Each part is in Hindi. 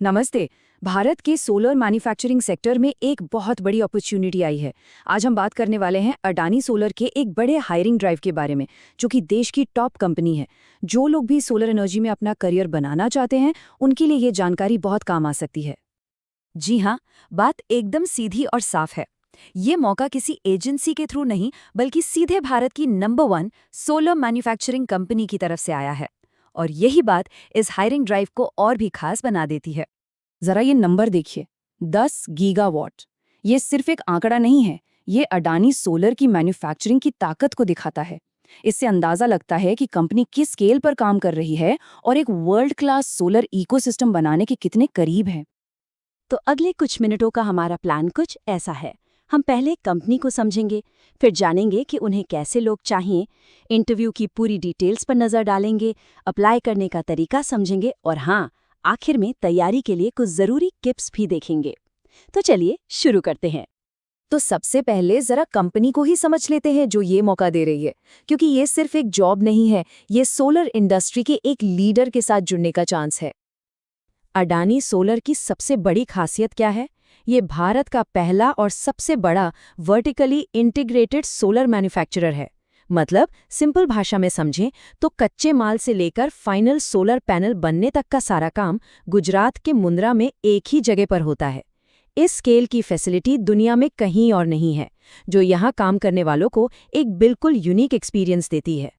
नमस्ते। भारत के सोलर मैन्युफैक्चरिंग सेक्टर में एक बहुत बड़ी अपॉर्चुनिटी आई है। आज हम बात करने वाले हैं अडानी सोलर के एक बड़े हायरिंग ड्राइव के बारे में, जो कि देश की टॉप कंपनी है। जो लोग भी सोलर एनर्जी में अपना करियर बनाना चाहते हैं, उनके लिए ये जानकारी बहुत काम आ सकती है। जी हाँ, बात एकदम सीधी और साफ है। ये मौका किसी एजेंसी के थ्रू नहीं, बल्कि सीधे भारत की नंबर 1 सोलर मैन्युफैक्चरिंग कंपनी की तरफ से आया है। और यही बात इस हायरिंग ड्राइव को और भी खास बना देती है। जरा ये नंबर देखिए, 10 गीगावाट। ये सिर्फ एक आंकड़ा नहीं है, ये अडानी सोलर की मैन्युफैक्चरिंग की ताकत को दिखाता है। इससे अंदाजा लगता है कि कंपनी किस स्केल पर काम कर रही है और एक वर्ल्ड क्लास सोलर इकोसिस्टम बनाने के कितने करीब है। तो अगले कुछ मिनटों का हमारा प्लान कुछ ऐसा है। हम पहले कंपनी को समझेंगे, फिर जानेंगे कि उन्हें कैसे लोग चाहिए, इंटरव्यू की पूरी डिटेल्स पर नज़र डालेंगे, अप्लाई करने का तरीका समझेंगे और हाँ, आखिर में तैयारी के लिए कुछ ज़रूरी टिप्स भी देखेंगे। तो चलिए शुरू करते हैं। तो सबसे पहले जरा कंपनी को ही समझ लेते हैं जो ये मौका दे रही है, क्योंकि ये सिर्फ एक जॉब नहीं है, ये सोलर इंडस्ट्री के एक लीडर के साथ जुड़ने का चांस है। अडानी सोलर की सबसे बड़ी खासियत क्या है? ये भारत का पहला और सबसे बड़ा वर्टिकली इंटीग्रेटेड सोलर मैन्युफैक्चरर है। मतलब सिंपल भाषा में समझें तो कच्चे माल से लेकर फाइनल सोलर पैनल बनने तक का सारा काम गुजरात के मुंद्रा में एक ही जगह पर होता है। इस स्केल की फैसिलिटी दुनिया में कहीं और नहीं है, जो यहाँ काम करने वालों को एक बिल्कुल यूनिक एक्सपीरियंस देती है।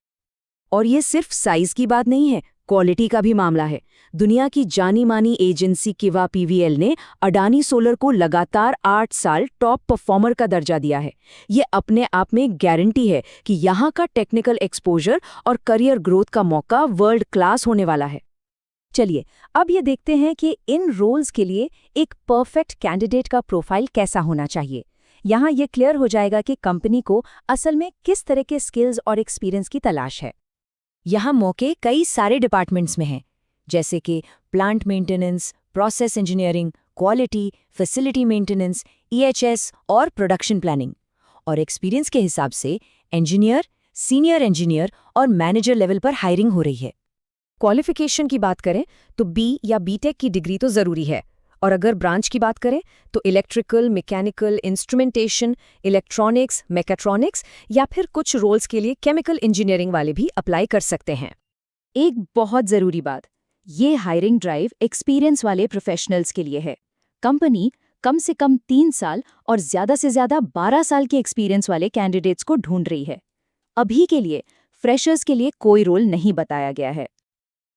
और ये सिर्फ साइज की बात नहीं है, क्वालिटी का भी मामला है। दुनिया की जानी मानी एजेंसी किवा पीवीएल ने अडानी सोलर को लगातार 8 साल टॉप परफॉर्मर का दर्जा दिया है। ये अपने आप में गारंटी है कि यहाँ का टेक्निकल एक्सपोजर और करियर ग्रोथ का मौका वर्ल्ड क्लास होने वाला है। चलिए अब ये देखते हैं कि इन रोल्स के लिए एक परफेक्ट कैंडिडेट का प्रोफाइल कैसा होना चाहिए। यहाँ ये क्लियर हो जाएगा कि कंपनी को असल में किस तरह के स्किल्स और एक्सपीरियंस की तलाश है। यहाँ मौके कई सारे डिपार्टमेंट्स में हैं, जैसे कि plant maintenance, process engineering, quality, facility maintenance, EHS और प्रोडक्शन प्लानिंग। और एक्सपीरियंस के हिसाब से इंजीनियर, सीनियर इंजीनियर और मैनेजर लेवल पर हायरिंग हो रही है। क्वालिफिकेशन की बात करें तो बी या बीटेक की डिग्री तो ज़रूरी है, और अगर ब्रांच की बात करें तो electrical, mechanical, instrumentation, electronics, mechatronics या फिर कुछ रोल्स के लिए केमिकल इंजीनियरिंग वाले भी अप्लाई कर सकते हैं। एक बहुत ज़रूरी बात, ये हायरिंग ड्राइव एक्सपीरियंस वाले प्रोफेशनल्स के लिए है। कंपनी कम से कम 3 साल और ज़्यादा से ज़्यादा 12 साल के एक्सपीरियंस वाले कैंडिडेट्स को ढूंढ रही है। अभी के लिए फ्रेशर्स के लिए कोई रोल नहीं बताया गया है।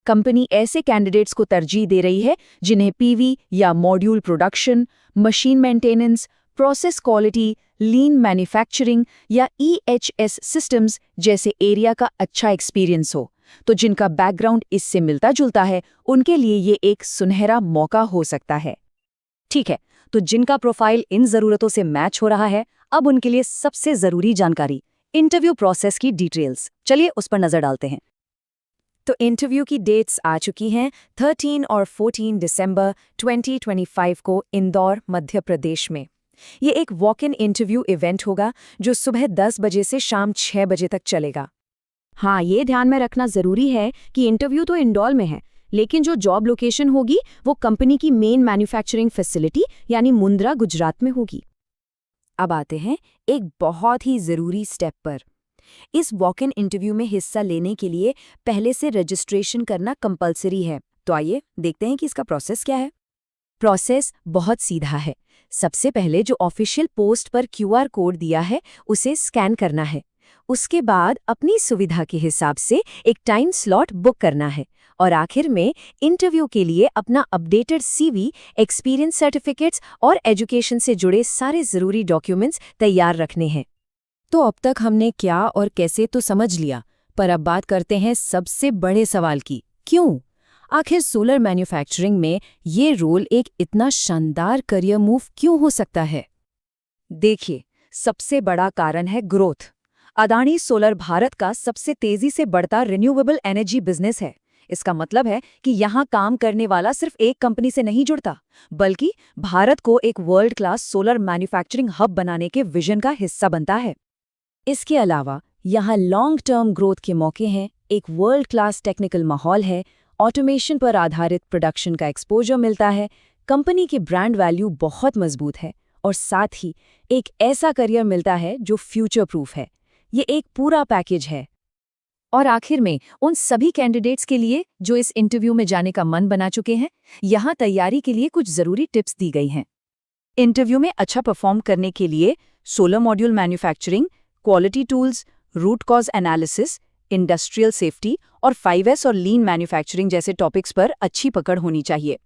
कंपनी ऐसे कैंडिडेट्स को तरजीह दे रही है जिन्हें पीवी या module production, machine maintenance, process quality, लीन मैन्युफैक्चरिंग या ईएचएस सिस्टम्स जैसे एरिया का अच्छा एक्सपीरियंस हो। तो जिनका बैकग्राउंड इससे मिलता जुलता है, उनके लिए ये एक सुनहरा मौका हो सकता है। ठीक है, तो जिनका प्रोफाइल इन ज़रूरतों से मैच हो रहा है, अब उनके लिए सबसे ज़रूरी जानकारी, इंटरव्यू प्रोसेस की डिटेल्स। चलिए उस पर नज़र डालते हैं। तो इंटरव्यू की डेट्स आ चुकी हैं। 13 और 14 दिसंबर 2025 को इंदौर, मध्य प्रदेश में। ये एक वॉक इन इंटरव्यू इवेंट होगा जो सुबह 10 बजे से शाम 6 बजे तक चलेगा। हाँ, ये ध्यान में रखना ज़रूरी है कि इंटरव्यू तो इंदौर में है, लेकिन जो जॉब लोकेशन होगी वो कंपनी की मेन मैन्युफैक्चरिंग फैसिलिटी यानी मुंद्रा, गुजरात में होगी। अब आते हैं एक बहुत ही ज़रूरी स्टेप पर। इस वॉक इन इंटरव्यू में हिस्सा लेने के लिए पहले से रजिस्ट्रेशन करना कंपलसरी है। तो आइए देखते हैं कि इसका प्रोसेस क्या है। प्रोसेस बहुत सीधा है। सबसे पहले जो ऑफिशियल पोस्ट पर क्यूआर कोड दिया है उसे स्कैन करना है। उसके बाद अपनी सुविधा के हिसाब से एक टाइम स्लॉट बुक करना है और आखिर में इंटरव्यू के लिए अपना अपडेटेड सीवी, एक्सपीरियंस सर्टिफिकेट्स और एजुकेशन से जुड़े सारे ज़रूरी डॉक्यूमेंट्स तैयार रखने हैं। तो अब तक हमने क्या और कैसे तो समझ लिया, पर अब बात करते हैं सबसे बड़े सवाल की, क्यों? आखिर सोलर मैन्युफैक्चरिंग में ये रोल एक इतना शानदार करियर मूव क्यों हो सकता है? देखिए, सबसे बड़ा कारण है ग्रोथ। अडानी सोलर भारत का सबसे तेजी से बढ़ता रिन्यूएबल एनर्जी बिजनेस है। इसका मतलब है कि यहाँ काम करने वाला सिर्फ एक कंपनी से नहीं जुड़ता, बल्कि भारत को एक world class solar manufacturing hub बनाने के विजन का हिस्सा बनता है। इसके अलावा यहाँ लॉन्ग टर्म ग्रोथ के मौके हैं, एक वर्ल्ड क्लास टेक्निकल माहौल है ऑटोमेशन पर आधारित प्रोडक्शन का एक्सपोजर मिलता है, कंपनी की ब्रांड वैल्यू बहुत मजबूत है और साथ ही एक ऐसा करियर मिलता है जो फ्यूचर प्रूफ है। ये एक पूरा पैकेज है। और आखिर में उन सभी कैंडिडेट्स के लिए जो इस इंटरव्यू में जाने का मन बना चुके हैं, यहाँ तैयारी के लिए कुछ ज़रूरी टिप्स दी गई हैं। इंटरव्यू में अच्छा परफॉर्म करने के लिए solar module manufacturing, quality tools, root cause analysis, industrial safety और 5S और लीन मैन्युफैक्चरिंग जैसे टॉपिक्स पर अच्छी पकड़ होनी चाहिए।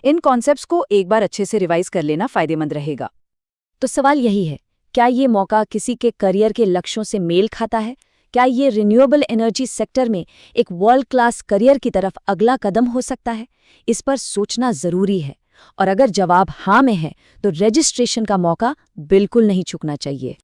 इन कॉन्सेप्ट्स को एक बार अच्छे से रिवाइज कर लेना फायदेमंद रहेगा। तो सवाल यही है, क्या ये मौका किसी के करियर के लक्ष्यों से मेल खाता है? क्या ये रिन्यूएबल एनर्जी सेक्टर में एक वर्ल्ड क्लास करियर की तरफ अगला कदम हो सकता है? इस पर सोचना जरूरी है और अगर जवाब हाँ में है तो रजिस्ट्रेशन का मौका बिल्कुल नहीं चूकना चाहिए।